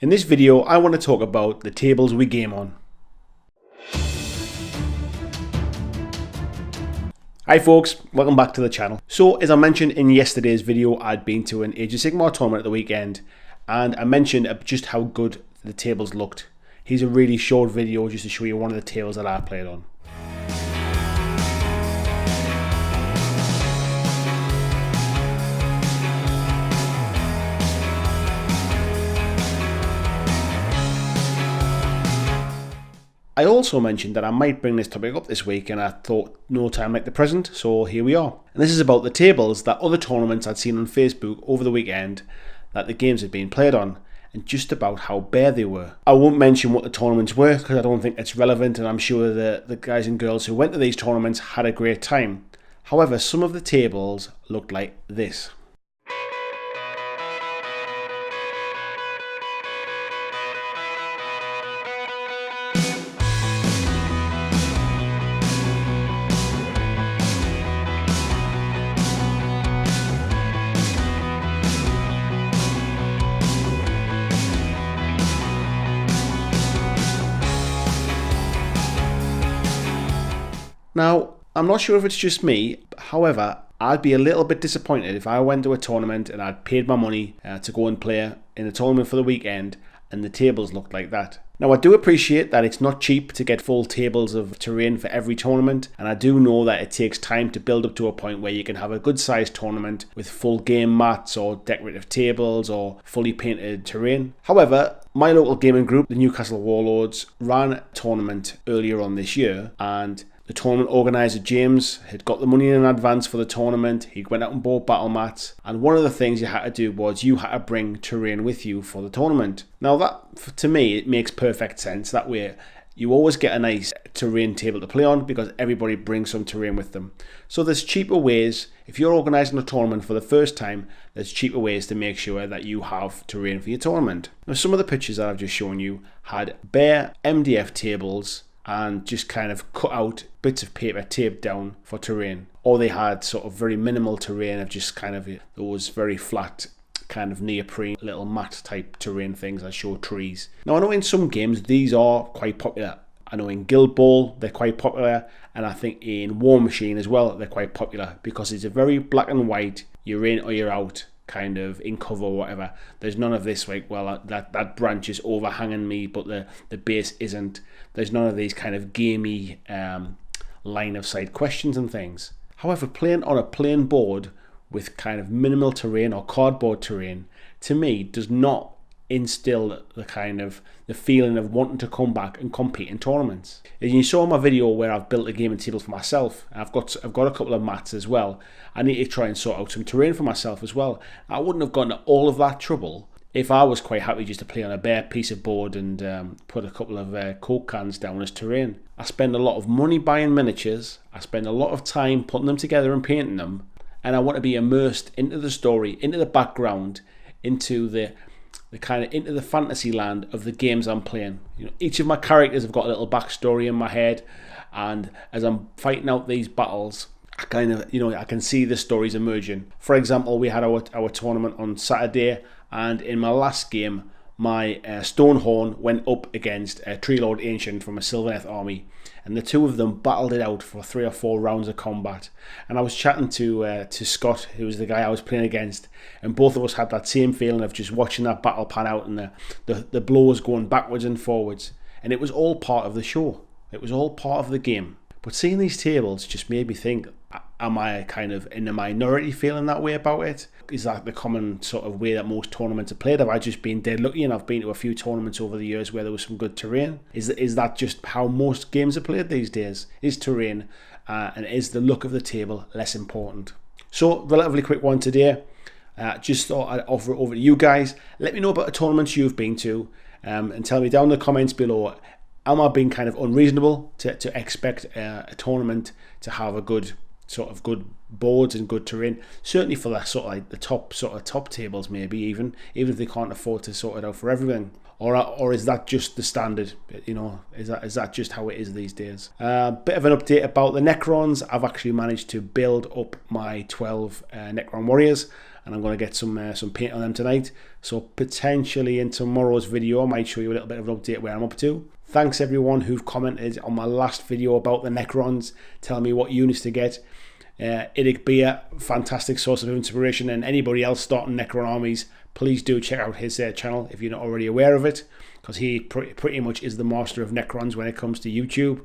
In this video, I want to talk about the tables we game on. Hi folks, welcome back to the channel. So as I mentioned in yesterday's video, I'd been to an Age of Sigmar tournament at the weekend, and I mentioned just how good the tables looked. Here's a really short video just to show you one of the tables that I played on. I also mentioned that I might bring this topic up this week, and I thought no time like the present, so here we are. And this is about the tables that other tournaments I'd seen on Facebook over the weekend that the games had been played on, and just about how bare they were. I won't mention what the tournaments were because I don't think it's relevant, and I'm sure the guys and girls who went to these tournaments had a great time. However, some of the tables looked like this. Now, I'm not sure if it's just me, however, I'd be a little bit disappointed if I went to a tournament and I'd paid my money to go and play in a tournament for the weekend and the tables looked like that. Now, I do appreciate that it's not cheap to get full tables of terrain for every tournament, and I do know that it takes time to build up to a point where you can have a good sized tournament with full game mats or decorative tables or fully painted terrain. However, my local gaming group, the Newcastle Warlords, ran a tournament earlier on this year, and the tournament organiser James had got the money in advance for the tournament. He went out and bought battle mats, and one of the things you had to do was you had to bring terrain with you for the tournament. Now that, to me, it makes perfect sense. That way you always get a nice terrain table to play on because everybody brings some terrain with them. So there's cheaper ways, if you're organising a tournament for the first time, there's cheaper ways to make sure that you have terrain for your tournament. Now, some of the pictures that I've just shown you had bare MDF tables and just kind of cut out bits of paper taped down for terrain, or they had sort of very minimal terrain of just kind of those very flat kind of neoprene little mat type terrain things that show trees. Now, I know in some games these are quite popular. I know in Guild Ball they're quite popular, and I think in War Machine as well they're quite popular because it's a very black and white, you're in or you're out kind of in cover or whatever. There's none of this like, well, that branch is overhanging me but the base isn't. There's none of these kind of gamey line of sight questions and things. However, playing on a plain board with kind of minimal terrain or cardboard terrain, to me, does not instill the kind of the feeling of wanting to come back and compete in tournaments. And you saw my video where I've built a gaming table for myself. I've got a couple of mats as well. I need to try and sort out some terrain for myself as well. I wouldn't have gone to all of that trouble if I was quite happy just to play on a bare piece of board and put a couple of Coke cans down as terrain. I spend a lot of money buying miniatures. I spend a lot of time putting them together and painting them, and I want to be immersed into the story, into the background, into the kind of into the fantasy land of the games I'm playing. You know, each of my characters have got a little backstory in my head, and as I'm fighting out these battles, I kind of, I can see the stories emerging. For example, we had our tournament on Saturday, and in my last game, my Stonehorn went up against a Tree Lord Ancient from a Sylvaneth army, and the two of them battled it out for 3 or 4 rounds of combat. And I was chatting to Scott, who was the guy I was playing against, and both of us had that same feeling of just watching that battle pan out and the blows going backwards and forwards. And it was all part of the show. It was all part of the game. But seeing these tables just made me think, am I kind of in a minority feeling that way about it? Is that the common sort of way that most tournaments are played? Have I just been dead lucky and I've been to a few tournaments over the years where there was some good terrain? Is that just how most games are played these days? Is terrain and is the look of the table less important? So, relatively quick one today. Just thought I'd offer it over to you guys. Let me know about the tournaments you've been to and tell me down in the comments below, am I being kind of unreasonable to expect a tournament to have a good boards and good terrain? Certainly for the sort of like the top tables, maybe even if they can't afford to sort it out for everything. Or is that just the standard? Is that just how it is these days? Bit of an update about the Necrons. I've actually managed to build up my 12 Necron warriors. and I'm going to get some paint on them tonight. So potentially in tomorrow's video I might show you a little bit of an update where I'm up to. Thanks everyone who've commented on my last video about the Necrons, telling me what units to get. Idic Beer, fantastic source of inspiration, and anybody else starting Necron armies, please do check out his channel if you're not already aware of it, because he pretty much is the master of Necrons when it comes to YouTube.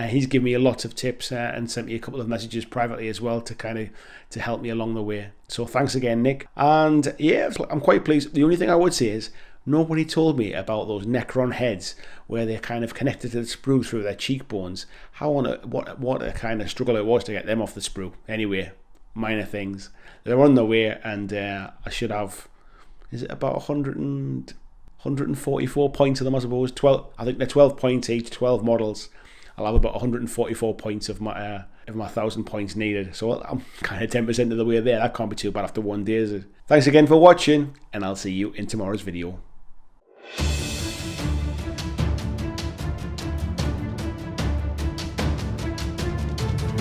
He's given me a lot of tips and sent me a couple of messages privately as well to help me along the way. So thanks again, Nick. And yeah, I'm quite pleased. The only thing I would say is nobody told me about those Necron heads where they're kind of connected to the sprue through their cheekbones. What a kind of struggle it was to get them off the sprue. Anyway, minor things. They're on their way, and I should have, is it about 144 points of them, I suppose. 12. I think they're 12 points each, 12 models. I'll have about 144 points of my 1,000 points needed. So I'm kind of 10% of the way there. That can't be too bad after one day, is it? Thanks again for watching, and I'll see you in tomorrow's video.